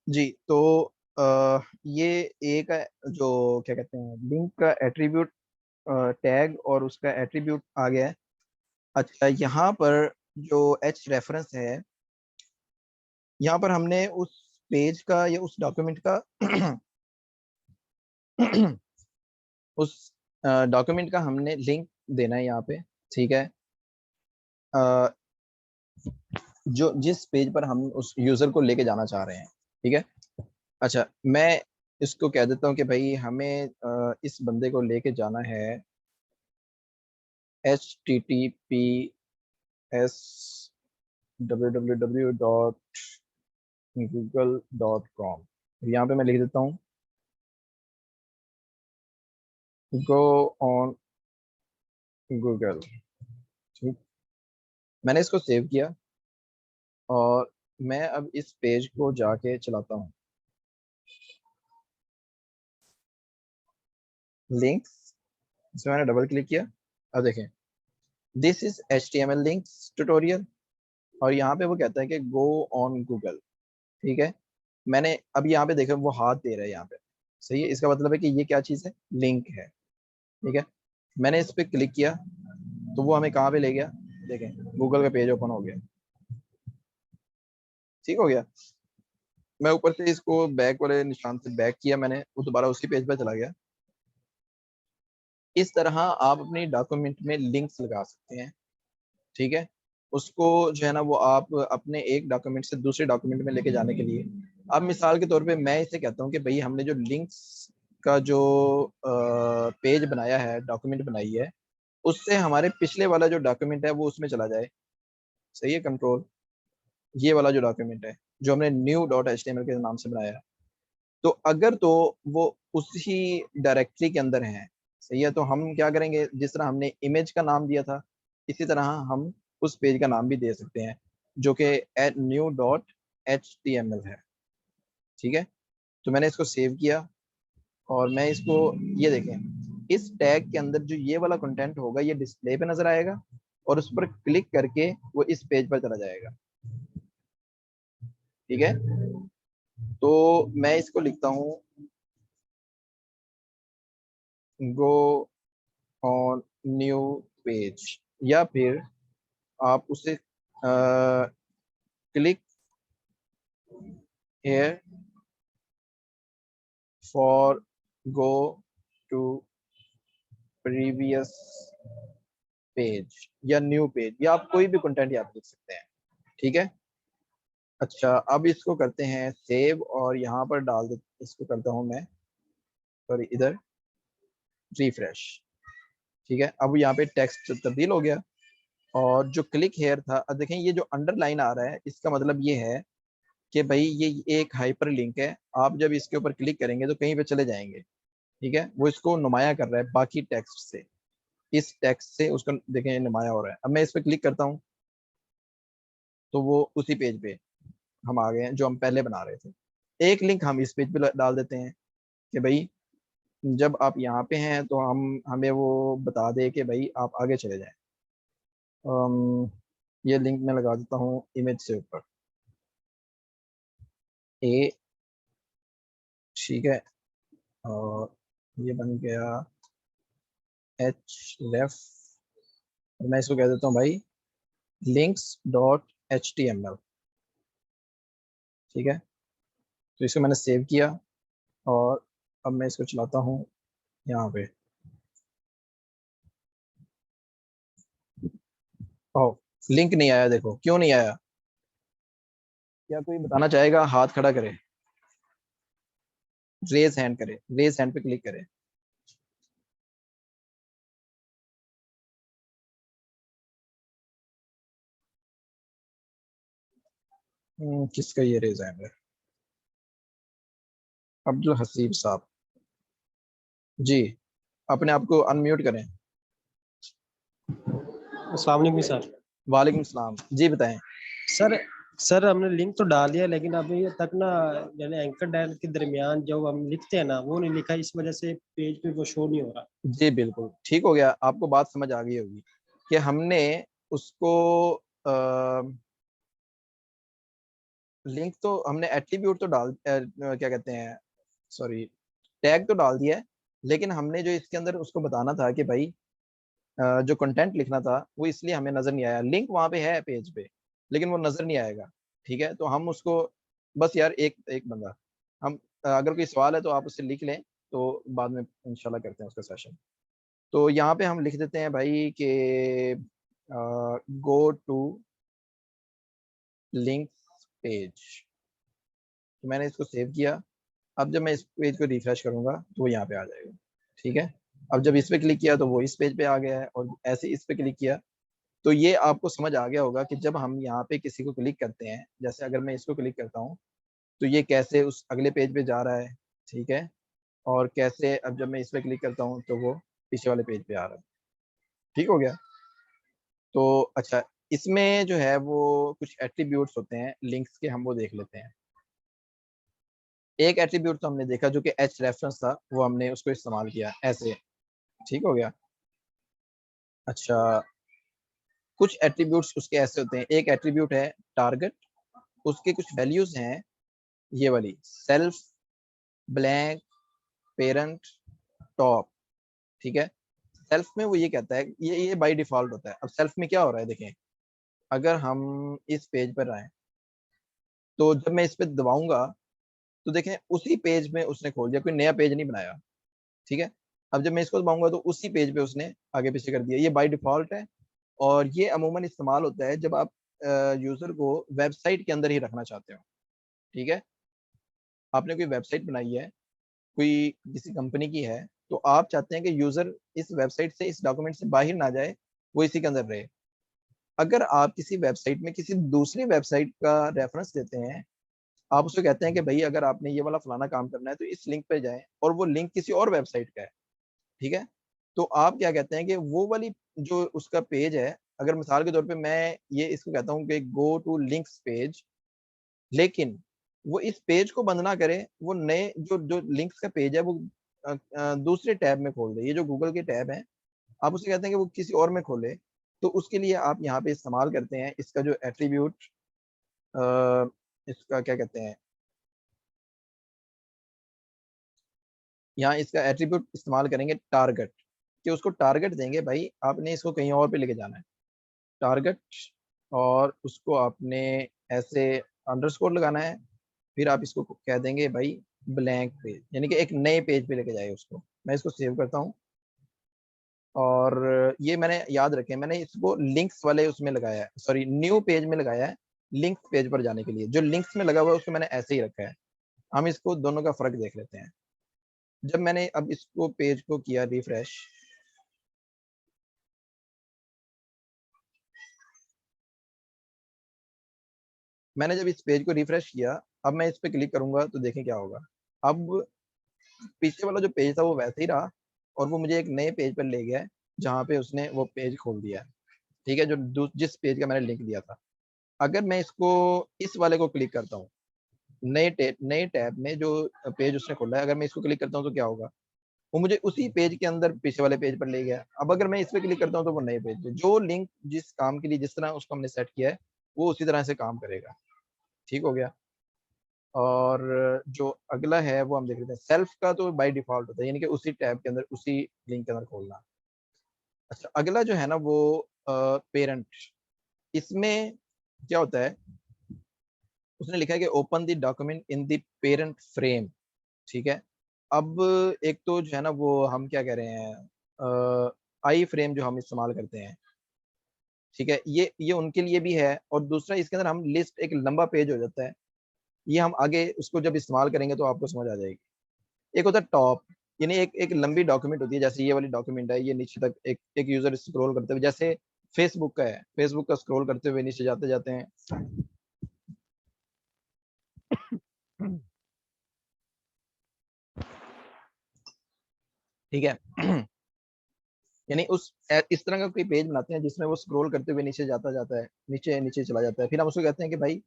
जी। तो ये एक जो क्या कहते हैं लिंक का एट्रीब्यूट टैग और उसका एट्रीब्यूट आ गया है। अच्छा, यहाँ पर जो एच रेफरेंस है, यहाँ पर हमने उस पेज का या उस डॉक्यूमेंट का उस डॉक्यूमेंट का हमने लिंक देना है यहाँ पे। ठीक है। अ, जो जिस पेज पर हम उस यूजर को लेके जाना चाह रहे हैं। ठीक है। अच्छा, मैं इसको कह देता हूँ कि भाई हमें इस बंदे को लेके जाना है https://www.google.com। यहाँ पे मैं लिख देता हूँ गो ऑन गूगल। ठीक। मैंने इसको सेव किया और मैं अब इस पेज को जाके चलाता हूँ। लिंक्स, इसमें मैंने डबल क्लिक किया। अब देखें, this is HTML links tutorial. और यहाँ पे वो कहता है कि गो ऑन गूगल। ठीक है। मैंने अब यहाँ पे देखा वो हाथ दे रहा है यहाँ पे। सही है, इसका मतलब है कि ये क्या चीज़ है, लिंक है। ठीक है। मैंने इस पे क्लिक किया तो वो हमें कहाँ पे ले गया, देखें गूगल का पेज ओपन हो गया। ठीक हो गया। मैं ऊपर से इसको बैक वाले निशान से बैक किया मैंने, वो दोबारा उसी पेज पे चला गया। इस तरह आप अपनी डॉक्यूमेंट में लिंक्स लगा सकते हैं। ठीक है। उसको जो है ना वो आप अपने एक डॉक्यूमेंट से दूसरे डॉक्यूमेंट में लेके जाने के लिए, अब मिसाल के तौर पे मैं इसे कहता हूँ कि भाई हमने जो लिंक्स का जो पेज बनाया है, डॉक्यूमेंट बनाई है, उससे हमारे पिछले वाला जो डॉक्यूमेंट है वो उसमें चला जाए। सही है। कंट्रोल, ये वाला जो डॉक्यूमेंट है जो हमने new.html के नाम से बनाया है, तो अगर तो वो उसी डायरेक्टरी के अंदर है। सही है। तो हम क्या करेंगे, जिस तरह हमने इमेज का नाम दिया था, इसी तरह हम उस पेज का नाम भी दे सकते हैं, जो कि new.html है। ठीक है। तो मैंने इसको सेव किया और मैं इसको, ये देखें इस टैग के अंदर जो ये वाला कंटेंट होगा ये डिस्प्ले पे नजर आएगा और उस पर क्लिक करके वो इस पेज पर चला जाएगा। ठीक है। तो मैं इसको लिखता हूँ गो ऑन न्यू पेज, या फिर आप उसे click here for go to previous page या न्यू पेज, या आप कोई भी कंटेंट यहाँ पे लिख सकते हैं। ठीक है। अच्छा, अब इसको करते हैं सेव और यहाँ पर डाल दे, इसको करता हूँ मैं, सॉरी इधर रिफ्रेश। ठीक है। अब यहाँ पे टेक्स्ट तब्दील हो गया। और जो क्लिक हेयर था, अब देखें ये जो अंडरलाइन आ रहा है इसका मतलब ये है कि भाई ये एक हाइपर लिंक है, आप जब इसके ऊपर क्लिक करेंगे तो कहीं पे चले जाएंगे। ठीक है। वो इसको नुमाया कर रहा है बाकी टेक्स्ट से, इस टेक्स्ट से उसको देखें नुमाया हो रहा है। अब मैं इस पर क्लिक करता हूँ तो वो उसी पेज पे हम आ गए हैं जो हम पहले बना रहे थे। एक लिंक हम इस पेज पे डाल देते हैं कि भाई जब आप यहाँ पे हैं तो हम हमें वो बता दे कि भाई आप आगे चले जाएं। ये लिंक मैं लगा देता हूँ इमेज से ऊपर ए। ठीक है। और ये बन गया एच रेफ, और मैं इसको कह देता हूँ भाई links.html। ठीक है। तो इसको मैंने सेव किया और अब मैं इसको चलाता हूँ यहाँ पे। ओह, लिंक नहीं आया, देखो क्यों नहीं आया। क्या कोई बताना चाहेगा, हाथ खड़ा करे, रेज हैंड करे, रेज हैंड पे क्लिक करे। किसका ये रेज हैंड है, अब्दुल हसीब साहब। जी, अपने आप को अनम्यूट करें। अस्सलाम वालेकुम सर। वालेकुम सलाम, जी बताएं। सर सर हमने लिंक तो डाल दिया लेकिन अभी तक ना, यानी एंकर डायल के दरमियान जब हम लिखते हैं ना वो नहीं लिखा, इस वजह से पेज पे वो शो नहीं हो रहा। जी बिल्कुल ठीक हो गया, आपको बात समझ आ गई होगी कि हमने उसको लिंक तो हमने एट्रीब्यूट तो क्या कहते हैं, सॉरी, टैग तो डाल दिया है, लेकिन हमने जो इसके अंदर उसको बताना था कि भाई जो कंटेंट लिखना था वो इसलिए हमें नजर नहीं आया। लिंक वहां पे है पेज पे, लेकिन वो नजर नहीं आएगा। ठीक है, तो हम उसको बस यार एक एक बंदा, हम अगर कोई सवाल है तो आप उससे लिख लें, तो बाद में इंशाल्लाह करते हैं उसका सेशन। तो यहाँ पे हम लिख देते हैं भाई कि गो टू लिंक पेज। तो मैंने इसको सेव किया। अब जब मैं इस पेज को रिफ्रेश करूंगा तो वो यहाँ पे आ जाएगा। ठीक है, अब जब इस पे क्लिक किया तो वो इस पेज पे आ गया है, और ऐसे इस पे क्लिक किया तो ये आपको समझ आ गया होगा कि जब हम यहाँ पे किसी को क्लिक करते हैं, जैसे अगर मैं इसको क्लिक करता हूँ तो ये कैसे उस अगले पेज पे जा रहा है। ठीक है, और कैसे अब जब मैं इस पे क्लिक करता हूँ तो वो पीछे वाले पेज पे आ रहा है। ठीक हो गया। तो अच्छा, इसमें जो है वो कुछ एट्रीब्यूट्स होते हैं लिंक्स के, हम वो देख लेते हैं। एक एट्रीब्यूट तो हमने देखा जो कि एच रेफरेंस था, वो हमने उसको इस्तेमाल किया ऐसे। ठीक हो गया। अच्छा, कुछ एट्रीब्यूट्स उसके ऐसे होते हैं। एक एट्रीब्यूट है टारगेट, उसके कुछ वैल्यूज हैं ये वाली, सेल्फ, ब्लैंक, पेरेंट, टॉप। ठीक है, सेल्फ में वो ये कहता है, ये बाय डिफॉल्ट होता है। अब सेल्फ में क्या हो रहा है देखें, अगर हम इस पेज पर आए तो जब मैं इस पे दबाऊंगा तो देखें उसी पेज में उसने खोल दिया, कोई नया पेज नहीं बनाया। ठीक है, अब जब मैं इसको दबाऊंगा तो उसी पेज पे उसने आगे पीछे कर दिया, ये बाय डिफॉल्ट है। और ये अमूमन इस्तेमाल होता है जब आप यूजर को वेबसाइट के अंदर ही रखना चाहते हो। ठीक है, आपने कोई वेबसाइट बनाई है, कोई किसी कंपनी की है, तो आप चाहते हैं कि यूजर इस वेबसाइट से, इस डॉक्यूमेंट से बाहर ना जाए, वो इसी के अंदर रहे। अगर आप किसी वेबसाइट में किसी दूसरी वेबसाइट का रेफरेंस देते हैं, आप उसको कहते हैं कि भाई अगर आपने ये वाला फलाना काम करना है तो इस लिंक पे जाएं, और वो लिंक किसी और वेबसाइट का है। ठीक है, तो आप क्या कहते हैं कि वो वाली जो उसका पेज है, अगर मिसाल के तौर पे मैं ये इसको कहता हूँ कि गो टू लिंक्स पेज, लेकिन वो इस पेज को बंद ना करे, वो नए जो जो लिंक्स का पेज है वो दूसरे टैब में खोल दे। ये जो गूगल के टैब है, आप उसे कहते हैं कि वो किसी और में खोले, तो उसके लिए आप यहाँ पे इस्तेमाल करते हैं इसका जो एट्रीब्यूट, इसका क्या कहते हैं, यहाँ इसका एट्रीब्यूट इस्तेमाल करेंगे टारगेट, कि उसको टारगेट देंगे भाई आपने इसको कहीं और पे लेके जाना है, टारगेट। और उसको आपने ऐसे अंडरस्कोर लगाना है, फिर आप इसको कह देंगे भाई ब्लैंक पेज, यानी कि एक नए पेज पे लेके जाए उसको। मैं इसको सेव करता हूँ, और ये मैंने याद रखे, मैंने इसको लिंक्स वाले उसमें लगाया है, सॉरी न्यू पेज में लगाया है। लिंक्स पेज पर जाने के लिए जो लिंक्स में लगा हुआ है उसको मैंने ऐसे ही रखा है। हम इसको दोनों का फर्क देख लेते हैं। जब मैंने अब इसको पेज को किया रिफ्रेश, मैंने जब इस पेज को रिफ्रेश किया, अब मैं इस पे क्लिक करूंगा तो देखें क्या होगा। अब पीछे वाला जो पेज था वो वैसे ही रहा, और वो मुझे एक नए पेज पर ले गया है जहाँ पे उसने वो पेज खोल दिया है। ठीक है, जो जिस पेज का मैंने लिंक दिया था। अगर मैं इसको इस वाले को क्लिक करता हूँ, नए टैब में जो पेज उसने खोला है, अगर मैं इसको क्लिक करता हूँ तो क्या होगा, वो मुझे उसी पेज के अंदर पीछे वाले पेज पर ले गया। अब अगर मैं इस पे क्लिक करता हूँ तो वो नए पेज पे, जो लिंक जिस काम के लिए जिस तरह उसको हमने सेट किया है वो उसी तरह से काम करेगा। ठीक हो गया। और जो अगला है वो हम देख लेते हैं। सेल्फ का तो बाय डिफॉल्ट होता है, यानी कि उसी टैब के अंदर उसी लिंक के अंदर खोलना। अच्छा, अगला जो है ना वो पेरेंट, इसमें क्या होता है, उसने लिखा है कि open the document in the parent frame. ठीक है, अब एक तो जो है ना वो हम क्या कह रहे हैं, आई फ्रेम जो हम इस्तेमाल करते हैं। ठीक है, ये उनके लिए भी है, और दूसरा इसके अंदर हम लिस्ट, एक लंबा पेज हो जाता है। ये हम आगे उसको जब इस्तेमाल करेंगे तो आपको समझ आ जाएगी। एक होता है टॉप, यानी एक एक लंबी डॉक्यूमेंट होती है, जैसे ये वाली डॉक्यूमेंट है, ये नीचे तक एक यूजर स्क्रॉल करते हुए, जैसे फेसबुक का है, फेसबुक का स्क्रॉल करते हुए नीचे जाते जाते हैं। ठीक है, यानी इस तरह का कोई पेज बनाते हैं जिसमें वो स्क्रॉल करते हुए नीचे जाता जाता है, नीचे नीचे चला जाता है, फिर हम उसको कहते हैं कि भाई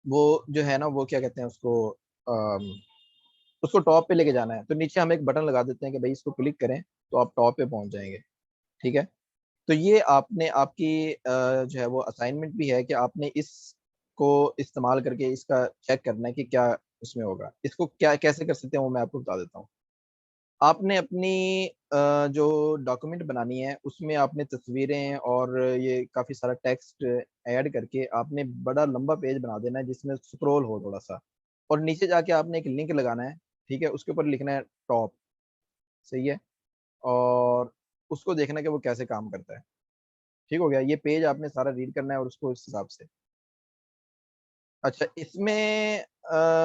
वो जो है ना वो क्या कहते हैं उसको, अम, उसको टॉप पे लेके जाना है, तो नीचे हम एक बटन लगा देते हैं कि भाई इसको क्लिक करें तो आप टॉप पे पहुंच जाएंगे। ठीक है, तो ये आपने आपकी जो है वो असाइनमेंट भी है कि आपने इस को इस्तेमाल करके इसका चेक करना है कि क्या उसमें होगा। इसको क्या कैसे कर सकते हैं वो मैं आपको बता देता हूँ। आपने अपनी जो डॉक्यूमेंट बनानी है उसमें आपने तस्वीरें और ये काफ़ी सारा टेक्स्ट ऐड करके आपने बड़ा लंबा पेज बना देना है जिसमें स्क्रॉल हो थोड़ा सा, और नीचे जाके आपने एक लिंक लगाना है, ठीक है, उसके ऊपर लिखना है टॉप। सही है। और उसको देखना कि वो कैसे काम करता है। ठीक हो गया। ये पेज आपने सारा रीड करना है और उसको इस हिसाब से। अच्छा, इसमें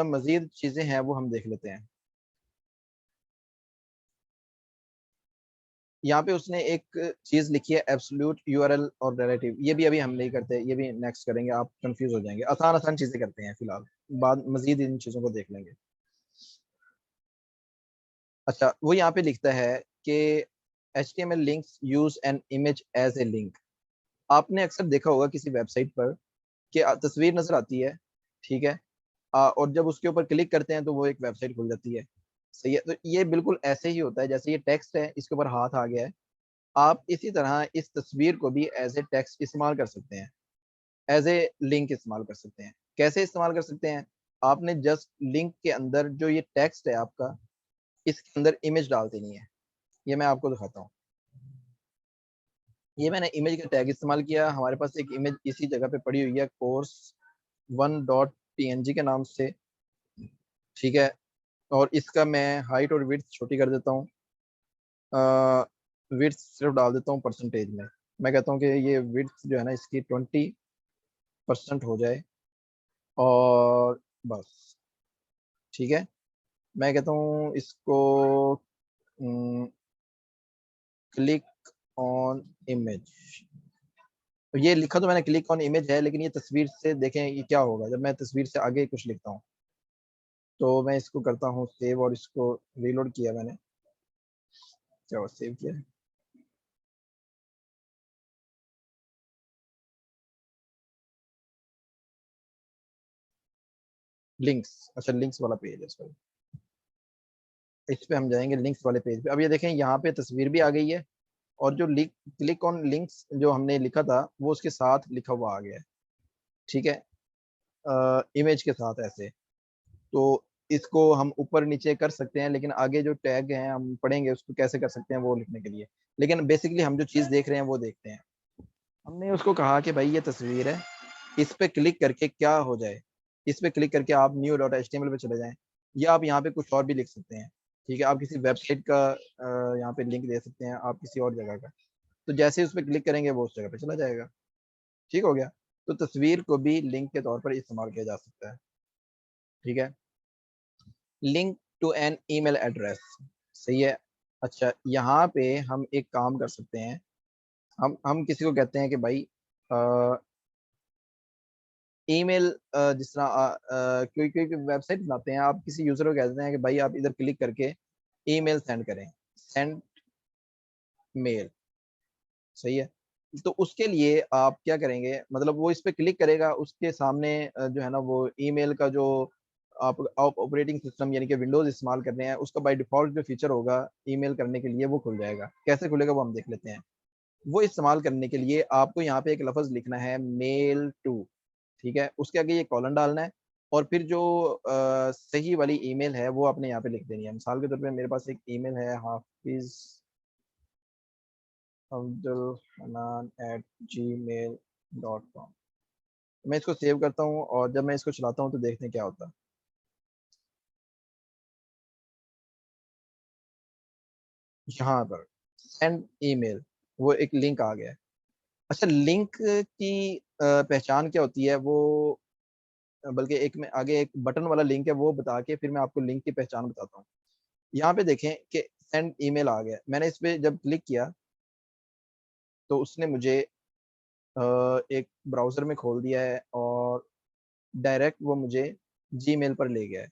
मजीद चीजें हैं वो हम देख लेते हैं। यहाँ पे उसने एक चीज लिखी है एब्सोल्यूट यूआरएल और रिलेटिव, ये भी अभी हम नहीं करते, ये भी नेक्स्ट करेंगे, आप कंफ्यूज हो जाएंगे। आसान आसान चीजें करते हैं फिलहाल, बाद मजीद इन चीजों को देख लेंगे। अच्छा, वो यहाँ पे लिखता है कि HTML links use an image as a link. आपने अक्सर देखा होगा किसी वेबसाइट पर कि तस्वीर नजर आती है, ठीक है, और जब उसके ऊपर क्लिक करते हैं तो वो एक वेबसाइट खुल जाती है। सही है। तो ये बिल्कुल ऐसे ही होता है जैसे ये टेक्स्ट है, इसके ऊपर हाथ आ गया है। आप इसी तरह इस तस्वीर को भी एज ए टेक्स्ट इस्तेमाल कर सकते हैं, एज ए लिंक इस्तेमाल कर सकते हैं। कैसे इस्तेमाल कर सकते हैं? आपने जस्ट लिंक के अंदर जो ये टेक्स्ट है आपका, इसके अंदर इमेज डाल देनी है। ये मैं आपको दिखाता हूँ। ये मैंने इमेज का टैग इस्तेमाल किया, हमारे पास एक इमेज इसी जगह पे पड़ी हुई है, कोर्स 1.png के नाम से। ठीक है। और इसका मैं हाइट और विड्थ छोटी कर देता हूँ। विड्थ सिर्फ डाल देता हूँ परसेंटेज में। मैं कहता हूँ कि ये विड्थ जो है ना इसकी 20% हो जाए, और बस। ठीक है। मैं कहता हूँ इसको क्लिक ऑन इमेज। ये लिखा तो मैंने क्लिक ऑन इमेज है, लेकिन ये तस्वीर से देखें ये क्या होगा जब मैं तस्वीर से आगे कुछ लिखता हूँ। तो मैं इसको करता हूँ सेव, और इसको रीलोड किया मैंने। क्या सेव किया? लिंक्स, अच्छा लिंक्स वाला पेज है इसका। इस पे हम जाएंगे लिंक्स वाले पेज पे। अब ये देखें यहाँ पे तस्वीर भी आ गई है, और जो लिंक क्लिक ऑन लिंक्स जो हमने लिखा था वो उसके साथ लिखा हुआ आ गया है। ठीक है। इमेज के साथ ऐसे। तो इसको हम ऊपर नीचे कर सकते हैं, लेकिन आगे जो टैग हैं हम पढ़ेंगे उसको कैसे कर सकते हैं वो लिखने के लिए। लेकिन बेसिकली हम जो चीज़ देख रहे हैं वो देखते हैं। हमने उसको कहा कि भाई ये तस्वीर है, इस पे क्लिक करके क्या हो जाए। इस पे क्लिक करके आप new.html पे चले जाएं, या आप यहाँ पे कुछ और भी लिख सकते हैं। ठीक है। आप किसी वेबसाइट का यहाँ पे लिंक दे सकते हैं, आप किसी और जगह का। तो जैसे ही उस पर क्लिक करेंगे वो उस जगह पे चला जाएगा। ठीक हो गया। तो तस्वीर को भी लिंक के तौर पर इस्तेमाल किया जा सकता है। ठीक है। Link to an email address. सही है। अच्छा, यहाँ पे हम एक काम कर सकते हैं। हम किसी को कहते हैं कि भाई ईमेल, जिस तरह कोई कोई वेबसाइट बनाते हैं, आप किसी यूजर को कहते हैं कि भाई आप इधर क्लिक करके ईमेल सेंड करें, सेंड मेल। सही है। तो उसके लिए आप क्या करेंगे, मतलब वो इस पे क्लिक करेगा, उसके सामने जो है ना वो ईमेल का जो आप ऑपरेटिंग सिस्टम यानी कि विंडोज इस्तेमाल कर रहे हैं उसका बाय डिफॉल्ट जो फीचर होगा ईमेल करने के लिए वो खुल जाएगा। कैसे खुलेगा वो हम देख लेते हैं। वो इस्तेमाल करने के लिए आपको यहाँ पे एक लफ्ज लिखना है, मेल टू। ठीक है। उसके आगे ये कॉलन डालना है, और फिर जो सही वाली ईमेल है वो आपने यहाँ पे लिख देनी है। मिसाल के तौर पे मेरे पास एक ईमेल है, हाफिज अब्दुल हनान @gmail.com। मैं इसको सेव करता हूँ, और जब मैं इसको चलाता हूँ तो देखते हैं क्या होता है। यहाँ पर सेंड ईमेल, वो एक लिंक आ गया है। अच्छा, लिंक की पहचान क्या होती है वो, बल्कि एक में आगे एक बटन वाला लिंक है वो बता के फिर मैं आपको लिंक की पहचान बताता हूँ। यहाँ पे देखें कि सेंड ईमेल आ गया। मैंने इस पे जब क्लिक किया तो उसने मुझे एक ब्राउजर में खोल दिया है, और डायरेक्ट वो मुझे जीमेल पर ले गया है।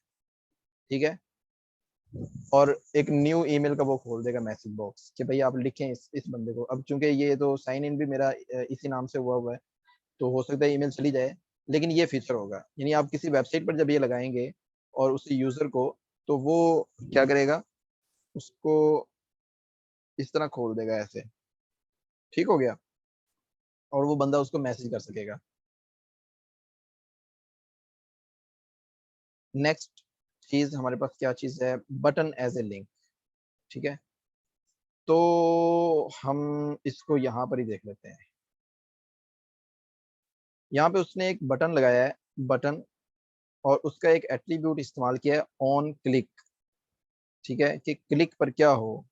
ठीक है। और एक न्यू ईमेल का वो खोल देगा मैसेज बॉक्स कि भाई आप लिखें इस बंदे को। अब चूंकि ये तो साइन इन भी मेरा इसी नाम से हुआ हुआ है, तो हो सकता है ईमेल चली जाए, लेकिन ये फीचर होगा। यानी आप किसी वेबसाइट पर जब ये लगाएंगे और उसी यूजर को, तो वो क्या करेगा, उसको इस तरह खोल देगा ऐसे। ठीक हो गया। और वो बंदा उसको मैसेज कर सकेगा। नेक्स्ट चीज हमारे पास क्या चीज है, बटन एज ए लिंक। ठीक है, तो हम इसको यहाँ पर ही देख लेते हैं। यहाँ पे उसने एक बटन लगाया है, बटन, और उसका एक एट्रीब्यूट इस्तेमाल किया है ऑन क्लिक। ठीक है, कि क्लिक पर क्या हो,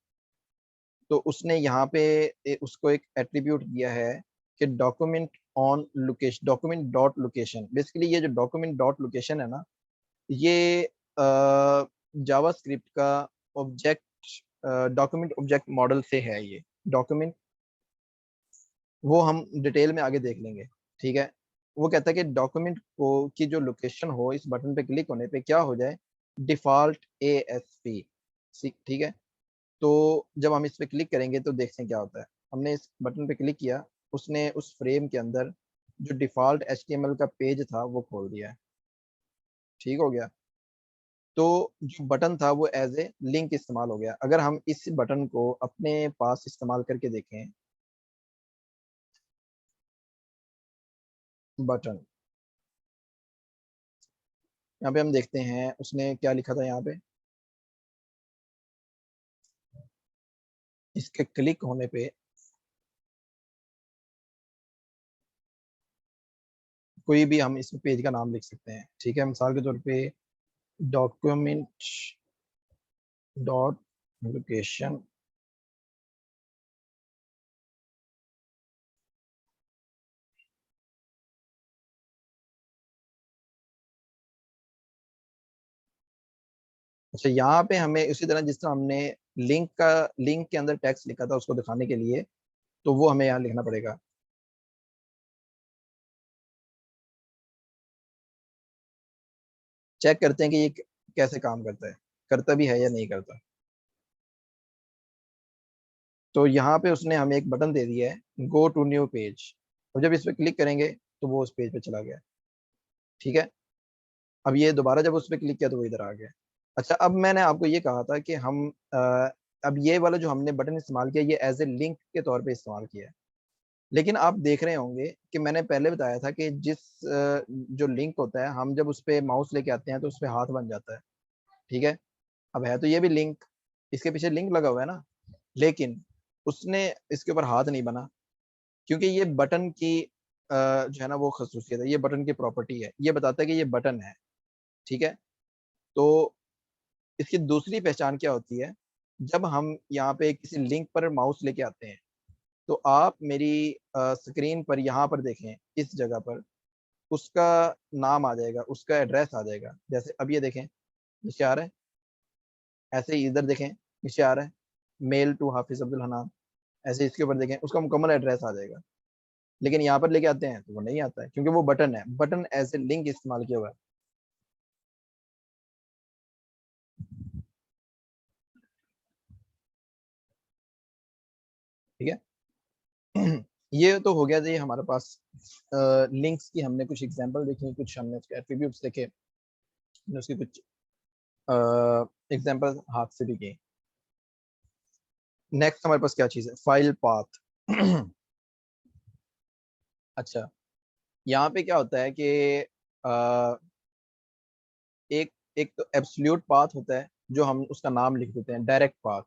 तो उसने यहाँ पे उसको एक एट्रीब्यूट दिया है कि document on location, document dot location. Basically ये जो डॉक्यूमेंट डॉट लोकेशन है ना, ये जावास्क्रिप्ट का ऑब्जेक्ट, डॉक्यूमेंट ऑब्जेक्ट मॉडल से है ये डॉक्यूमेंट। वो हम डिटेल में आगे देख लेंगे। ठीक है, वो कहता है कि डॉक्यूमेंट को की जो लोकेशन हो, इस बटन पे क्लिक होने पे क्या हो जाए, डिफॉल्ट ASP। ठीक है, तो जब हम इस पे क्लिक करेंगे तो देखते हैं क्या होता है। हमने इस बटन पे क्लिक किया, उसने उस फ्रेम के अंदर जो डिफॉल्ट HTML का पेज था वो खोल दिया है। ठीक हो गया, तो जो बटन था वो एज ए लिंक इस्तेमाल हो गया। अगर हम इस बटन को अपने पास इस्तेमाल करके देखें, बटन, यहाँ पे हम देखते हैं उसने क्या लिखा था यहाँ पे, इसके क्लिक होने पे कोई भी हम इस पेज का नाम लिख सकते हैं। ठीक है, मिसाल के तौर पे डॉक्यूमेंट डॉट लोकेशन। अच्छा, यहाँ पे हमें उसी तरह जिस तरह हमने लिंक के अंदर टेक्स्ट लिखा था उसको दिखाने के लिए, तो वो हमें यहाँ लिखना पड़ेगा। चेक करते हैं कि ये कैसे काम करता है, करता भी है या नहीं करता। तो यहाँ पे उसने हमें एक बटन दे दिया है, गो टू न्यू पेज, और जब इस पे क्लिक करेंगे तो वो उस पेज पे चला गया। ठीक है, अब ये दोबारा जब उस पे क्लिक किया तो वो इधर आ गया। अच्छा, अब मैंने आपको ये कहा था कि हम अब ये वाला जो हमने बटन इस्तेमाल किया, ये एज ए लिंक के तौर पे इस्तेमाल किया है। लेकिन आप देख रहे होंगे कि मैंने पहले बताया था कि जो लिंक होता है, हम जब उस पे माउस लेके आते हैं तो उस पे हाथ बन जाता है। ठीक है, अब है तो ये भी लिंक, इसके पीछे लिंक लगा हुआ है ना, लेकिन उसने इसके ऊपर हाथ नहीं बना, क्योंकि ये बटन की जो है ना वो खसूसियत है, ये बटन की प्रॉपर्टी है, ये बताता है कि ये बटन है। ठीक है, तो इसकी दूसरी पहचान क्या होती है, जब हम यहाँ पे किसी लिंक पर माउस लेके आते हैं, तो आप मेरी स्क्रीन पर यहाँ पर देखें, इस जगह पर उसका नाम आ जाएगा, उसका एड्रेस आ जाएगा। जैसे अब ये देखें, नीचे आ रहा है, ऐसे ही इधर देखें, नीचे आ रहा है, मेल टू हाफिज अब्दुल हनान, ऐसे इसके ऊपर देखें, उसका मुकम्मल एड्रेस आ जाएगा। लेकिन यहाँ पर लेके आते हैं तो वो नहीं आता है, क्योंकि वो बटन है, बटन एज ए लिंक इस्तेमाल किया हुआ है। ठीक है, ये तो हो गया जी हमारे पास लिंक्स की, हमने कुछ एग्जांपल देखी, कुछ हमने उसके एट्रीब्यूट्स देखे, हमने उसके कुछ एग्जांपल हाथ से भी किए। नेक्स्ट हमारे पास क्या चीज़ है, फाइल पाथ। अच्छा, यहाँ पे क्या होता है कि अ, एक एक तो एब्सोल्यूट पाथ होता है, जो हम उसका नाम लिख देते हैं डायरेक्ट पाथ।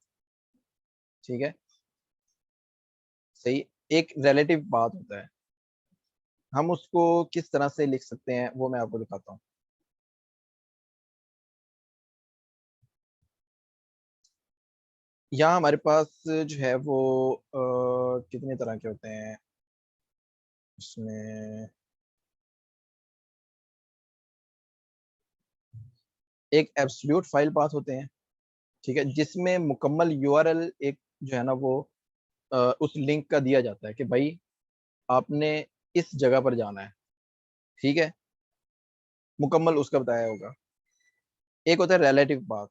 ठीक है, सही। एक रिलेटिव पाथ होता है, हम उसको किस तरह से लिख सकते हैं वो मैं आपको दिखाता हूँ। यहाँ हमारे पास जो है वो कितने तरह के होते हैं इसमें, एक एब्सोल्यूट फाइल पाथ होते हैं। ठीक है, जिसमें मुकम्मल URL एक जो है ना वो उस लिंक का दिया जाता है कि भाई आपने इस जगह पर जाना है। ठीक है, मुकम्मल उसका बताया होगा। एक होता है रिलेटिव पाथ,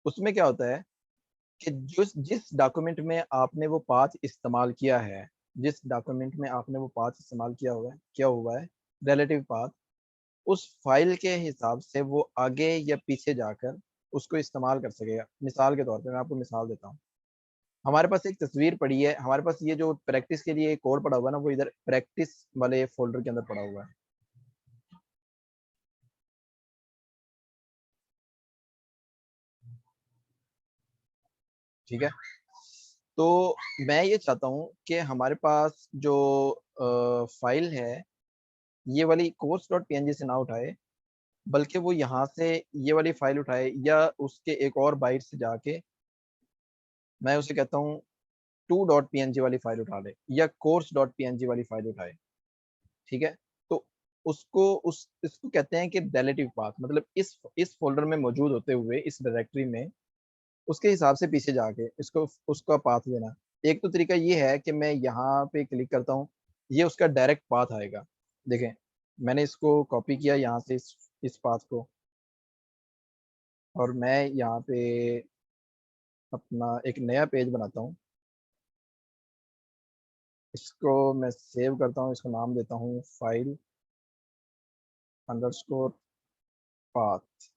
उसमें क्या होता है कि जिस जिस डॉक्यूमेंट में आपने वो पाथ इस्तेमाल किया है, जिस डॉक्यूमेंट में आपने वो पाथ इस्तेमाल किया हुआ है रिलेटिव पाथ, उस फाइल के हिसाब से वो आगे या पीछे जाकर उसको इस्तेमाल कर सकेगा। मिसाल के तौर पे मैं आपको मिसाल देता हूँ, हमारे पास एक तस्वीर पड़ी है, हमारे पास ये जो प्रैक्टिस के लिए कोड पड़ा हुआ है ना, वो इधर प्रैक्टिस वाले फोल्डर के अंदर पड़ा हुआ है। ठीक है। तो मैं ये चाहता हूँ कि हमारे पास जो फाइल है ये वाली course.png से ना उठाए, बल्कि वो यहाँ से ये वाली फाइल उठाए, या उसके एक और बाइट से जाके मैं उसे कहता हूँ 2.png वाली फाइल उठा ले, या course.png वाली फाइल उठाए। ठीक है। तो उसको उस इसको कहते हैं कि रिलेटिव पाथ, मतलब इस फोल्डर में मौजूद होते हुए इस डायरेक्टरी में उसके हिसाब से पीछे जाके इसको उसका पाथ देना। एक तो तरीका ये है कि मैं यहाँ पे क्लिक करता हूँ, ये उसका डायरेक्ट पाथ आएगा। देखें, मैंने इसको कॉपी किया यहाँ से इस पाथ को, और मैं यहाँ पे अपना एक नया पेज बनाता हूँ। इसको मैं सेव करता हूँ, इसको नाम देता हूँ file underscore path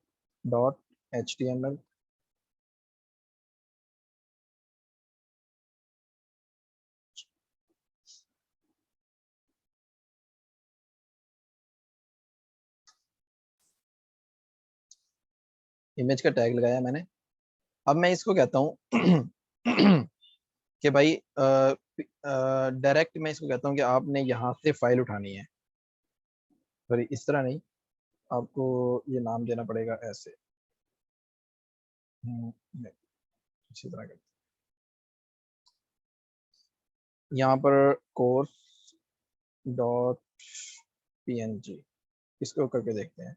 dot HTML। Image का टैग लगाया मैंने। अब मैं इसको कहता हूँ कि भाई डायरेक्ट मैं इसको कहता हूँ कि आपने यहाँ से फाइल उठानी है। सॉरी, इस तरह नहीं, आपको ये नाम देना पड़ेगा ऐसे। नहीं, इसी तरह करते यहाँ पर कोर्स डॉट PNG, इसको करके देखते हैं।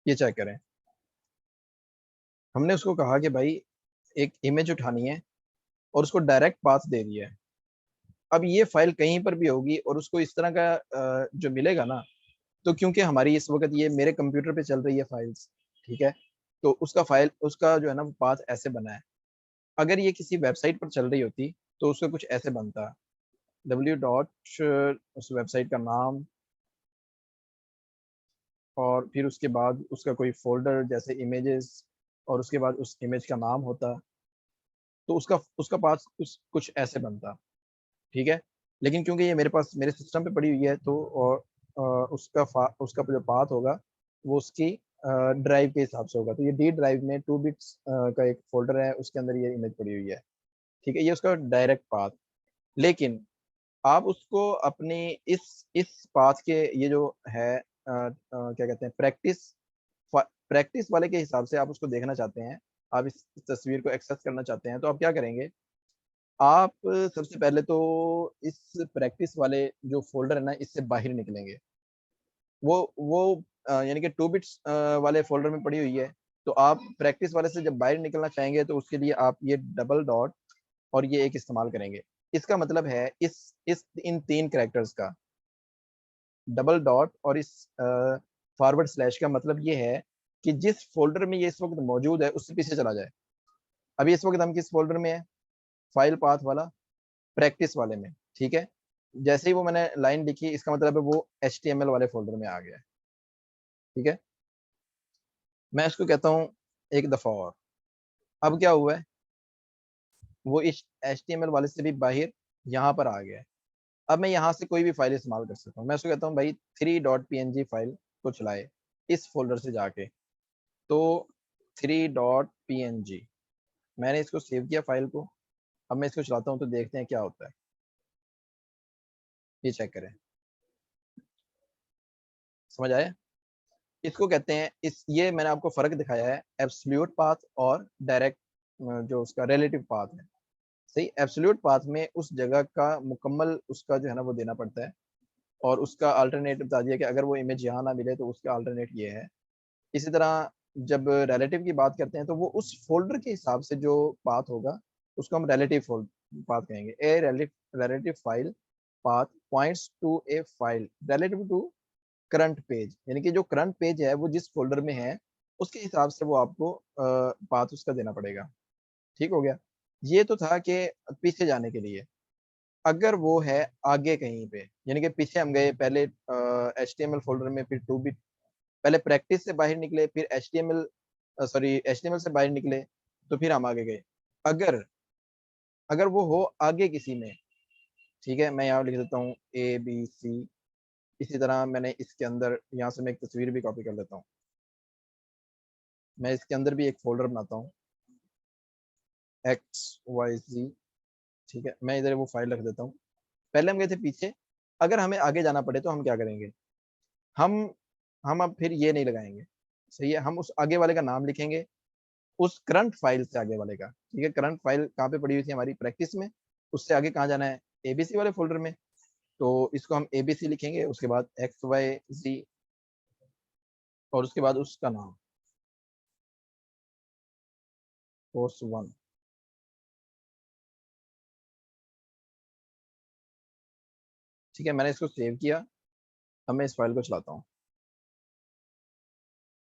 ये चेक करें, हमने उसको कहा कि भाई एक इमेज उठानी है और उसको डायरेक्ट पाथ दे दिया है। अब ये फाइल कहीं पर भी होगी और उसको इस तरह का जो मिलेगा ना, तो क्योंकि हमारी इस वक्त ये मेरे कंप्यूटर पे चल रही है फाइल्स, ठीक है, तो उसका जो है ना पाथ ऐसे बना है। अगर ये किसी वेबसाइट पर चल रही होती तो उसका कुछ ऐसे बनता, w डॉट उस वेबसाइट का नाम, और फिर उसके बाद उसका कोई फोल्डर जैसे इमेजेस, और उसके बाद उस इमेज का नाम होता, तो उसका उसका पाथ कुछ ऐसे बनता। ठीक है। लेकिन क्योंकि ये मेरे पास मेरे सिस्टम पे पड़ी हुई है, तो और उसका जो पाथ होगा वो उसकी ड्राइव के हिसाब से होगा। तो ये डी ड्राइव में 2 बिट्स का एक फोल्डर है, उसके अंदर ये इमेज पड़ी हुई है। ठीक है, ये उसका डायरेक्ट पाथ। लेकिन आप उसको अपनी इस पाथ के ये जो है क्या कहते हैं, प्रैक्टिस वाले के हिसाब से आप उसको देखना चाहते हैं, आप इस तस्वीर को एक्सेस करना चाहते हैं, तो आप क्या करेंगे, आप सबसे पहले तो इस प्रैक्टिस वाले जो फोल्डर है ना, इससे बाहर निकलेंगे। वो यानी कि 2 बिट्स वाले फोल्डर में पड़ी हुई है। तो आप प्रैक्टिस वाले से जब बाहर निकलना चाहेंगे तो उसके लिए आप ये डबल डॉट और ये एक इस्तेमाल करेंगे। इसका मतलब है इस इन 3 कैरेक्टर्स का डबल डॉट और इस फॉरवर्ड स्लैश का मतलब ये है कि जिस फोल्डर में ये इस वक्त मौजूद है उससे पीछे चला जाए। अभी इस वक्त हम किस फोल्डर में है, फाइल पाथ वाला, प्रैक्टिस वाले में। ठीक है। जैसे ही वो मैंने लाइन लिखी, इसका मतलब है वो HTML वाले फोल्डर में आ गया है। ठीक है। मैं इसको कहता हूँ एक दफा और। अब क्या हुआ है, वो इस HTML वाले से भी बाहर यहाँ पर आ गया है। अब मैं यहाँ से कोई भी फाइल इस्तेमाल कर सकता हूँ। मैं उसको कहता हूँ भाई 3.png फाइल को चलाए इस फोल्डर से जाके। तो 3.png, मैंने इसको सेव किया फाइल को। अब मैं इसको चलाता हूँ तो देखते हैं क्या होता है। ये चेक करें, समझ आया। इसको कहते हैं, इस ये मैंने आपको फर्क दिखाया है एब्सोल्यूट पाथ और डायरेक्ट जो उसका रिलेटिव पाथ है। सही, एब्सोल्यूट पाथ में उस जगह का मुकम्मल उसका जो है ना वो देना पड़ता है, और उसका अल्टरनेट बता दिया कि अगर वो इमेज यहाँ ना मिले तो उसका अल्टरनेट ये है। इसी तरह जब रिलेटिव की बात करते हैं तो वो उस फोल्डर के हिसाब से जो पाथ होगा उसको हम रिलेटिव पाथ कहेंगे। A relative file path points to a file relative to current page, यानी कि जो करंट पेज है वो जिस फोल्डर में है उसके हिसाब से वो आपको पाथ उसका देना पड़ेगा। ठीक हो गया। ये तो था कि पीछे जाने के लिए। अगर वो है आगे कहीं पे, यानी कि पीछे हम गए पहले HTML फोल्डर में, फिर 2 बिट, पहले प्रैक्टिस से बाहर निकले, फिर HTML से बाहर निकले, तो फिर हम आगे गए। अगर अगर वो हो आगे किसी में, ठीक है, मैं यहाँ लिख देता हूँ ABC। इसी तरह मैंने इसके अंदर यहाँ से मैं एक तस्वीर भी कॉपी कर लेता हूँ। मैं इसके अंदर भी एक फोल्डर बनाता हूँ XYZ। ठीक है, मैं इधर वो फाइल रख देता हूँ। पहले हम गए थे पीछे, अगर हमें आगे जाना पड़े तो हम क्या करेंगे, हम हम अब फिर ये नहीं लगाएंगे, सही है, हम उस आगे वाले का नाम लिखेंगे, उस करंट फाइल से आगे वाले का। ठीक है, करंट फाइल कहाँ पे पड़ी हुई थी हमारी, प्रैक्टिस में, उससे आगे कहाँ जाना है, ABC वाले फोल्डर में। तो इसको हम ABC लिखेंगे, उसके बाद XYZ और उसके बाद उसका नाम कोर्स 1। ठीक है, मैंने इसको सेव किया। अब मैं इस फाइल को चलाता हूँ,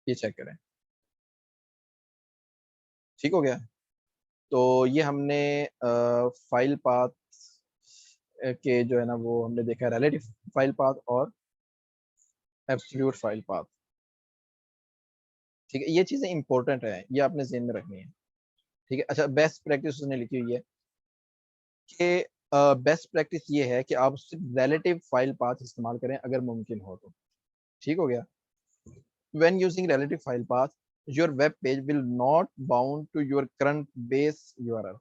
ये चेक करें, ठीक हो गया। तो ये हमने फाइल पाथ के जो है ना वो हमने देखा, रिलेटिव फाइल पाथ और एब्सोल्यूट फाइल पाथ। ठीक है, ये चीजें इंपॉर्टेंट है, ये आपने ज़हन में रखनी है। ठीक है, अच्छा, बेस्ट प्रैक्टिस उसने लिखी हुई है कि बेस्ट प्रैक्टिस ये है कि आप सिर्फ रिलेटिव फाइल पाथ इस्तेमाल करें अगर मुमकिन हो तो। ठीक हो गया। When using relative file path, your web page will not bound to your current base URL.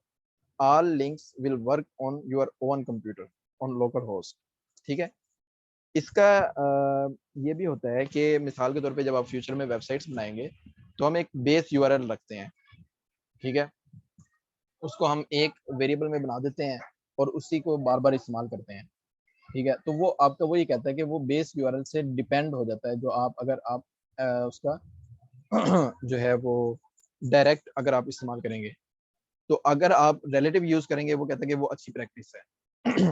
All links will work on your own computer on localhost। ठीक है, इसका ये भी होता है कि मिसाल के तौर पे जब आप फ्यूचर में वेबसाइट्स बनाएंगे तो हम एक बेस यूआरएल रखते हैं। ठीक है, उसको हम एक वेरिएबल में बना देते हैं और उसी को बार बार इस्तेमाल करते हैं। ठीक है, तो वो आपका वो ये कहता है कि वो बेस यूआरएल से डिपेंड हो जाता है, जो आप अगर आप उसका जो है वो डायरेक्ट अगर आप इस्तेमाल करेंगे, तो अगर आप रिलेटिव यूज करेंगे वो कहता है कि वो अच्छी प्रैक्टिस है।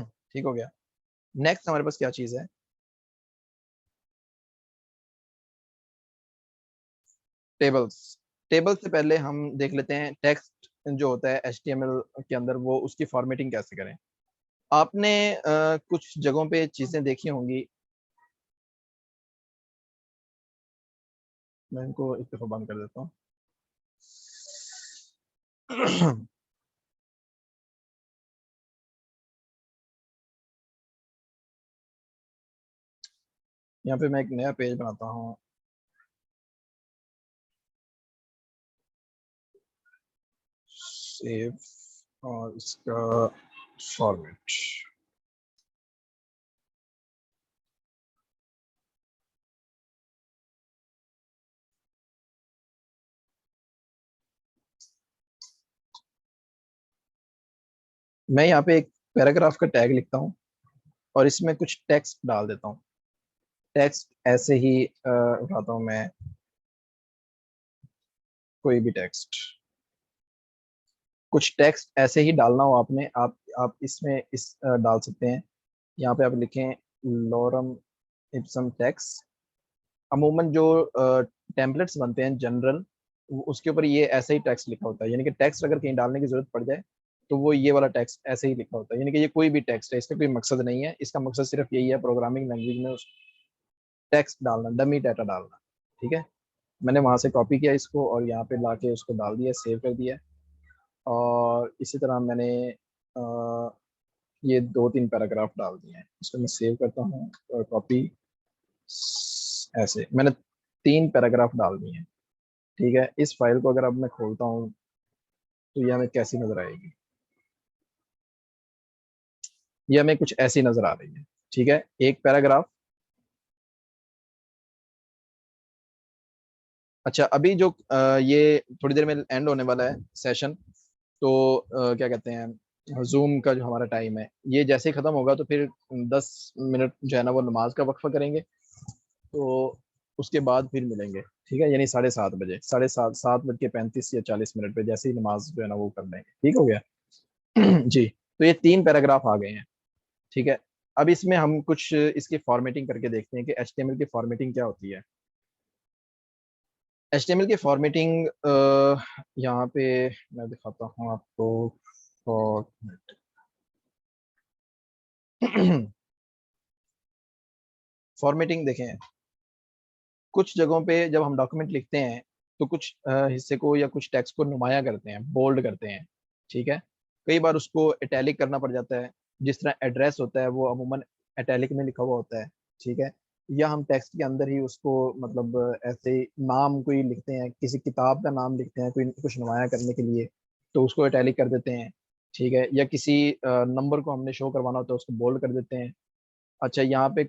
ठीक हो गया। नेक्स्ट हमारे पास क्या चीज है, टेबल्स। टेबल से पहले हम देख लेते हैं टेक्स्ट जो होता है HTML के अंदर, वो उसकी फॉर्मेटिंग कैसे करें। आपने कुछ जगहों पे चीजें देखी होंगी, मैं इनको एक दफा बंद कर देता हूँ। यहाँ पे मैं एक नया पेज बनाता हूँ, सेव, और इसका फॉर्मेट। मैं यहाँ पे एक पैराग्राफ का टैग लिखता हूँ और इसमें कुछ टेक्स्ट डाल देता हूँ। टेक्स्ट ऐसे ही उठाता हूँ मैं, कोई भी टेक्स्ट, कुछ टेक्स्ट ऐसे ही डालना हो आपने, आप इसमें डाल सकते हैं। यहाँ पे आप लिखें लॉरम इप्सम टेक्स्ट। अमूमन जो टेम्पलेट्स बनते हैं जनरल, उसके ऊपर ये ऐसे ही टेक्स्ट लिखा होता है, यानी कि टेक्स्ट अगर कहीं डालने की जरूरत पड़ जाए तो वो ये वाला टेक्स्ट ऐसे ही लिखा होता है, यानी कि ये कोई भी टेक्स्ट है, इसका कोई मकसद नहीं है, इसका मकसद सिर्फ यही है प्रोग्रामिंग लैंग्वेज में टेक्स्ट डालना, डमी डाटा डालना। ठीक है, मैंने वहां से कॉपी किया इसको और यहाँ पे लाके उसको डाल दिया, सेव कर दिया। और इसी तरह मैंने अ, ये 2-3 पैराग्राफ डाल दिए हैं, इसको मैं सेव करता हूँ और कॉपी, ऐसे मैंने 3 पैराग्राफ डाल दिए हैं। ठीक है, इस फाइल को अगर अब मैं खोलता हूँ तो ये हमें कैसी नजर आएगी, ये हमें कुछ ऐसी नजर आ रही है। ठीक है, एक पैराग्राफ। अच्छा, अभी जो ये थोड़ी देर में एंड होने वाला है सेशन, तो क्या कहते हैं, जूम का जो हमारा टाइम है ये जैसे ही खत्म होगा तो फिर 10 मिनट जो है ना वो नमाज का वक्फा करेंगे, तो उसके बाद फिर मिलेंगे। ठीक है, यानी 7:30 बजे, 7:30, 7:35 या 40 मिनट पे जैसे ही नमाज जो है ना वो कर लेंगे। ठीक हो गया। जी, तो ये 3 पैराग्राफ आ गए हैं। ठीक है, अब इसमें हम कुछ इसकी फॉर्मेटिंग करके देखते हैं कि HTML की फॉर्मेटिंग क्या होती है। HTML की फॉर्मेटिंग यहाँ पे मैं दिखाता हूँ आपको। फॉर्मेट फॉर्मेटिंग देखें, कुछ जगहों पे जब हम डॉक्यूमेंट लिखते हैं तो कुछ हिस्से को या कुछ टेक्स्ट को नुमाया करते हैं, बोल्ड करते हैं। ठीक है, कई बार उसको इटैलिक करना पड़ जाता है, जिस तरह एड्रेस होता है वो अमूमन इटैलिक में लिखा हुआ होता है, ठीक है, या हम टेक्स्ट के अंदर ही उसको मतलब ऐसे नाम कोई लिखते हैं, किसी किताब का नाम लिखते हैं कोई कुछ नुमाया करने के लिए, तो उसको इटैलिक कर देते हैं, ठीक है, या किसी नंबर को हमने शो करवाना होता है उसको बोल्ड कर देते हैं। अच्छा, यहाँ पे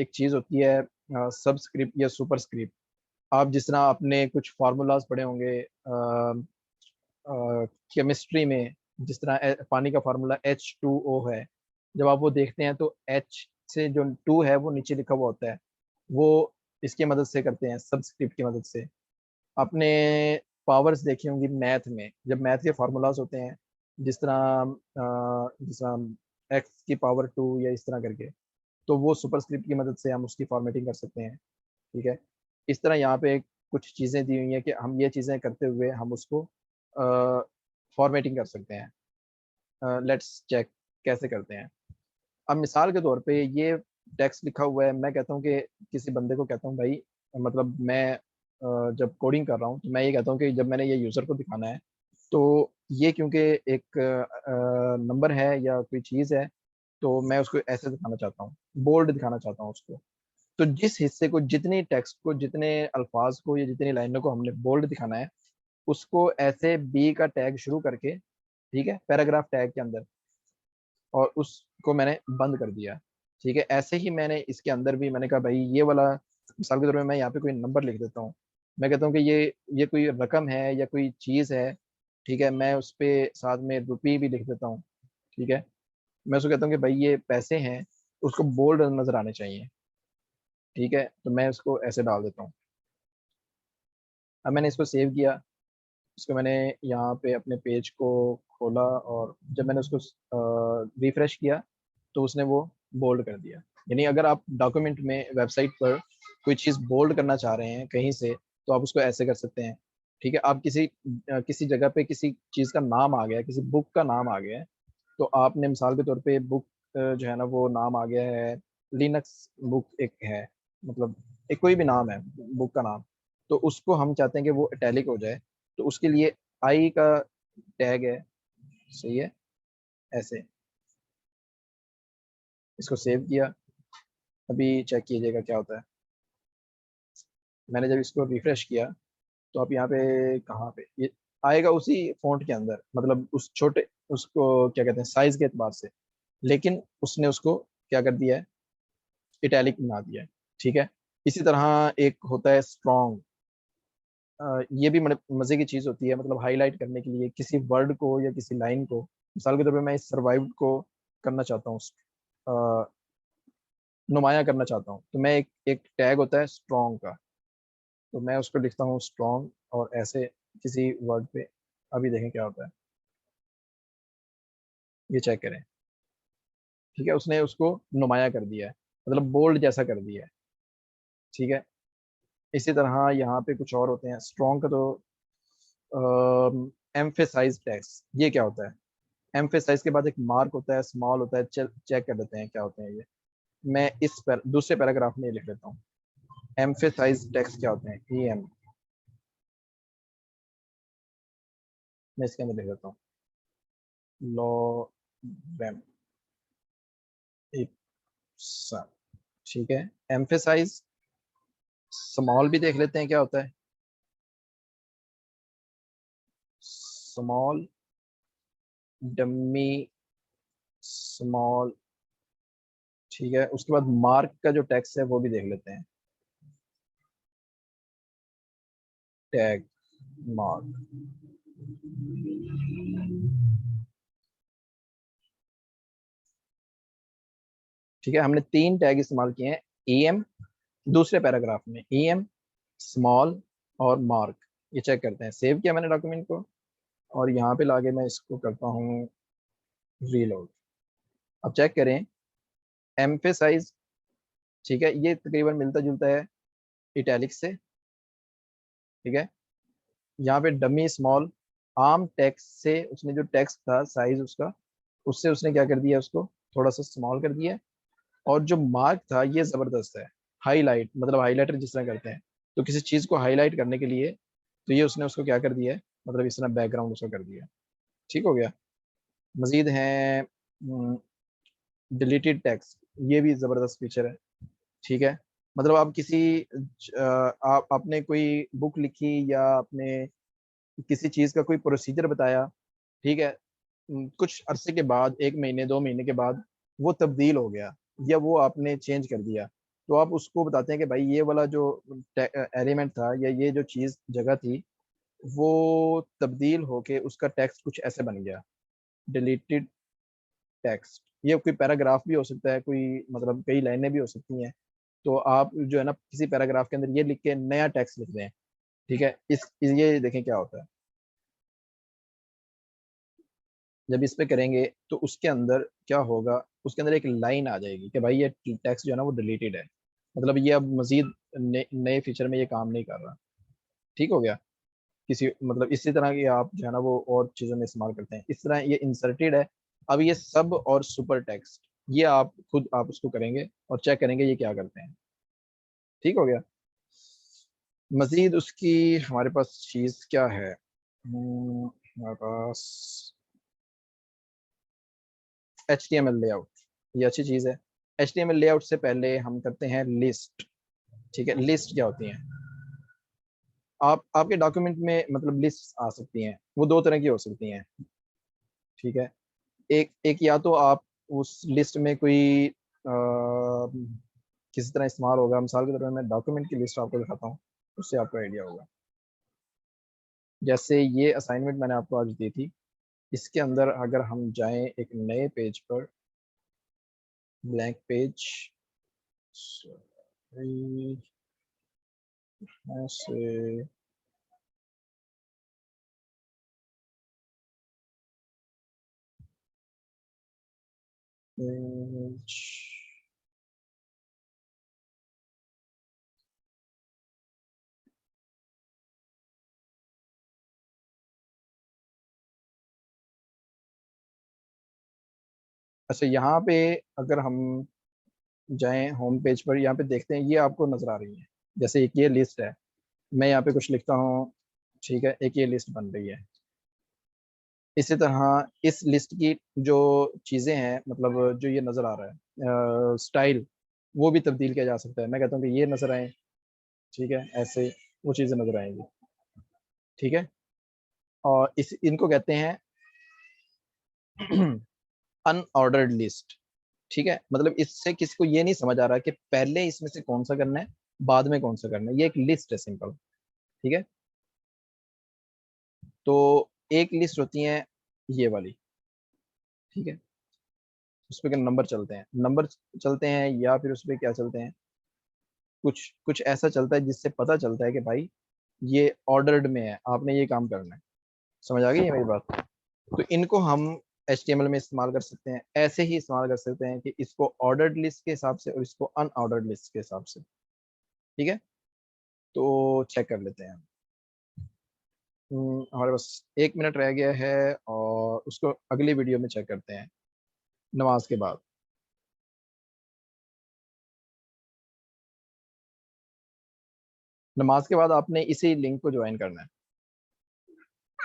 एक चीज़ होती है सबस्क्रिप्ट या सुपरस्क्रिप्ट। आप जिस तरह आपने कुछ फार्मूलाज पढ़े होंगे केमिस्ट्री में, जिस तरह पानी का फार्मूला H2O है, जब आप वो देखते हैं तो H से जो 2 है वो नीचे लिखा हुआ होता है, वो इसकी मदद से करते हैं, सबस्क्रिप्ट की मदद से। आपने पावर्स देखी होंगी मैथ में, जब मैथ के फार्मूलाज होते हैं, जिस तरह एक्स की पावर 2 या इस तरह करके, तो वो सुपरस्क्रिप्ट की मदद से हम उसकी फॉर्मेटिंग कर सकते हैं, ठीक है। इस तरह यहाँ पे कुछ चीज़ें दी हुई हैं कि हम ये चीज़ें करते हुए हम उसको फॉर्मेटिंग कर सकते हैं। लेट्स चेक कैसे करते हैं। अब मिसाल के तौर पे ये टेक्स्ट लिखा हुआ है, मैं कहता हूँ कि किसी बंदे को कहता हूँ भाई, मतलब मैं जब कोडिंग कर रहा हूँ तो मैं ये कहता हूँ कि जब मैंने ये यूज़र को दिखाना है, तो ये क्योंकि एक नंबर है या कोई चीज़ है, तो मैं उसको ऐसे दिखाना चाहता हूँ, बोल्ड दिखाना चाहता हूँ उसको। तो जिस हिस्से को, जितनी टेक्स्ट को, जितने अल्फाज को या जितनी लाइनों को हमने बोल्ड दिखाना है, उसको ऐसे बी का टैग शुरू करके, ठीक है, पैराग्राफ टैग के अंदर, और उसको मैंने बंद कर दिया, ठीक है। ऐसे ही मैंने इसके अंदर भी मैंने कहा भाई ये वाला, मिसाल के तौर पे मैं यहाँ पे कोई नंबर लिख देता हूँ, मैं कहता हूँ कि ये कोई रकम है या कोई चीज़ है, ठीक है, मैं उस पे साथ में रुपी भी लिख देता हूँ, ठीक है। मैं उसको कहता हूँ कि भाई ये पैसे हैं, उसको बोल्ड नजर आने चाहिए, ठीक है, तो मैं उसको ऐसे डाल देता हूँ। अब मैंने इसको सेव किया, उसको मैंने यहाँ पे अपने पेज को खोला, और जब मैंने उसको रिफ्रेश किया तो उसने वो बोल्ड कर दिया। यानी अगर आप डॉक्यूमेंट में, वेबसाइट पर कोई चीज़ बोल्ड करना चाह रहे हैं कहीं से, तो आप उसको ऐसे कर सकते हैं, ठीक है। आप किसी जगह पे किसी चीज़ का नाम आ गया है, किसी बुक का नाम आ गया है, तो आपने मिसाल के तौर पे बुक जो है ना वो नाम आ गया है, लिनक्स बुक एक है, मतलब एक कोई भी नाम है बुक का नाम, तो उसको हम चाहते हैं कि वो इटैलिक हो जाए, तो उसके लिए आई का टैग है, सही है, ऐसे। इसको सेव किया, अभी चेक कीजिएगा क्या होता है। मैंने जब इसको रिफ्रेश किया तो आप यहाँ पे, कहाँ पे ये आएगा, उसी फॉन्ट के अंदर, मतलब उस छोटे, उसको क्या कहते हैं, साइज के एतबार से, लेकिन उसने उसको क्या कर दिया है, इटैलिक बना दिया है, ठीक है। इसी तरह एक होता है स्ट्रॉन्ग, ये भी मजे की चीज होती है, मतलब हाईलाइट करने के लिए किसी वर्ड को या किसी लाइन को। मिसाल के तौर पे मैं इस सर्वाइव्ड को करना चाहता हूँ, नुमाया करना चाहता हूँ, तो मैं एक टैग होता है स्ट्रॉन्ग का, तो मैं उसको लिखता हूँ स्ट्रॉन्ग, और ऐसे किसी वर्ड पे, अभी देखें क्या होता है, ये चेक करें, ठीक है, उसने उसको नुमाया कर दिया है, मतलब बोल्ड जैसा कर दिया है, ठीक है। इसी तरह यहाँ पे कुछ और होते हैं स्ट्रॉन्ग का, तो एम्फेसाइज टैक्स, ये क्या होता है, एम्फेसाइज के बाद एक मार्क होता है, स्मॉल होता है, चेक कर लेते हैं क्या होते हैं ये। मैं इस पर दूसरे पैराग्राफ में ये लिख लेता हूँ, एम्फेसाइज टेक्स्ट क्या होते हैं, EM, मैं इसके अंदर लिख देता हूँ, लॉरेम इप्सा, ठीक है। एम्फेसाइज स्मॉल भी देख लेते हैं क्या होता है, स्मॉल, डमी स्मॉल, ठीक है। उसके बाद मार्क का जो टेक्स्ट है वो भी देख लेते हैं, टैग मार्क, ठीक है। हमने 3 टैग इस्तेमाल किए हैं, EM, दूसरे पैराग्राफ में EM, स्मॉल और मार्क। ये चेक करते हैं, सेव किया मैंने डॉक्यूमेंट को, और यहाँ पे लाके मैं इसको करता हूँ रीलोड। अब चेक करें, एम्फेसाइज, ठीक है, ये तकरीबन मिलता जुलता है इटैलिक से, ठीक है। यहाँ पे डमी स्मॉल, आम टेक्स्ट से उसने जो टेक्स्ट था साइज उसका, उससे उसने क्या कर दिया, उसको थोड़ा सा स्मॉल कर दिया, और जो मार्क था ये जबरदस्त है, हाईलाइट, मतलब हाईलाइटर जिस तरह करते हैं, तो किसी चीज को हाईलाइट करने के लिए, तो ये उसने उसको क्या कर दिया है, मतलब इस तरह बैकग्राउंड उसका कर दिया, ठीक हो गया। मजीद हैं डिलीटेड टेक्स्ट, ये भी ज़बरदस्त फीचर है। ठीक है, मतलब आप किसी आप आपने कोई बुक लिखी या आपने किसी चीज़ का कोई प्रोसीजर बताया, ठीक है, कुछ अरसे के बाद, 1 महीने 2 महीने के बाद वो तब्दील हो गया या वो आपने चेंज कर दिया, तो आप उसको बताते हैं कि भाई ये वाला जो एलिमेंट था या ये जो चीज़ जगह थी, वो तब्दील होके उसका टेक्स्ट कुछ ऐसे बन गया, डिलीटेड टेक्स्ट। ये कोई पैराग्राफ भी हो सकता है, कोई मतलब कई लाइनें भी हो सकती हैं। तो आप जो है ना किसी पैराग्राफ के अंदर ये लिख के नया टेक्स्ट लिख दें। ठीक है, ये देखें क्या होता है। जब इस पे करेंगे तो उसके अंदर क्या होगा, उसके अंदर एक लाइन आ जाएगी कि भाई ये टेक्स्ट जो है ना वो डिलीटेड है, मतलब ये अब मजीद नए फीचर में ये काम नहीं कर रहा। ठीक हो गया। किसी मतलब इसी तरह की आप जो है ना वो और चीज़ों में इस्तेमाल करते हैं। इस तरह ये इंसर्टेड है। अब ये सब और सुपर टेक्स्ट, ये आप खुद आप उसको करेंगे और चेक करेंगे ये क्या करते हैं। ठीक हो गया। मजीद उसकी हमारे पास चीज़ क्या है, हमारे पास HTML लेआउट, ये अच्छी चीज़ है। HTML लेआउट से पहले हम करते हैं लिस्ट। ठीक है, लिस्ट क्या होती है, आप आपके डॉक्यूमेंट में मतलब लिस्ट आ सकती हैं, वो दो तरह की हो सकती हैं। ठीक है, एक एक या तो आप उस लिस्ट में कोई किसी तरह इस्तेमाल होगा, मिसाल के तौर पर मैं डॉक्यूमेंट की लिस्ट आपको दिखाता हूँ, उससे आपको आइडिया होगा। जैसे ये असाइनमेंट मैंने आपको आज दी थी, इसके अंदर अगर हम जाएं एक नए पेज पर, ब्लैंक पेज, ऐसे पेज, अच्छा यहाँ पे अगर हम जाएं होम पेज पर, यहाँ पे देखते हैं ये आपको नजर आ रही है। जैसे एक ये लिस्ट है, मैं यहाँ पे कुछ लिखता हूँ, ठीक है, एक ये लिस्ट बन रही है। इसी तरह इस लिस्ट की जो चीज़ें हैं, मतलब जो ये नज़र आ रहा है स्टाइल, वो भी तब्दील किया जा सकता है। मैं कहता हूँ कि ये नज़र आए, ठीक है, ऐसे वो चीज़ें नज़र आएंगी। ठीक है, और इस इनको कहते हैं अनऑर्डर्ड लिस्ट। ठीक है, मतलब इससे किसी को ये नहीं समझ आ रहा कि पहले इसमें से कौन सा करना है, बाद में कौन सा करना है। ये एक लिस्ट है सिंपल। ठीक है, तो एक लिस्ट होती है ये वाली। ठीक है, उस पर नंबर चलते हैं, नंबर चलते हैं, या फिर उस पर क्या चलते हैं, कुछ कुछ ऐसा चलता है जिससे पता चलता है कि भाई ये ऑर्डर्ड में है, आपने ये काम करना है। समझ आ गई है मेरी बात। तो इनको हम HTML में इस्तेमाल कर सकते हैं, ऐसे ही इस्तेमाल कर सकते हैं कि इसको ऑर्डर्ड लिस्ट के हिसाब से और इसको अनऑर्डर्ड लिस्ट के हिसाब से। ठीक है, तो चेक कर लेते हैं। हमारे पास 1 मिनट रह गया है और उसको अगली वीडियो में चेक करते हैं, नमाज के बाद। नमाज के बाद आपने इसी लिंक को ज्वाइन करना है।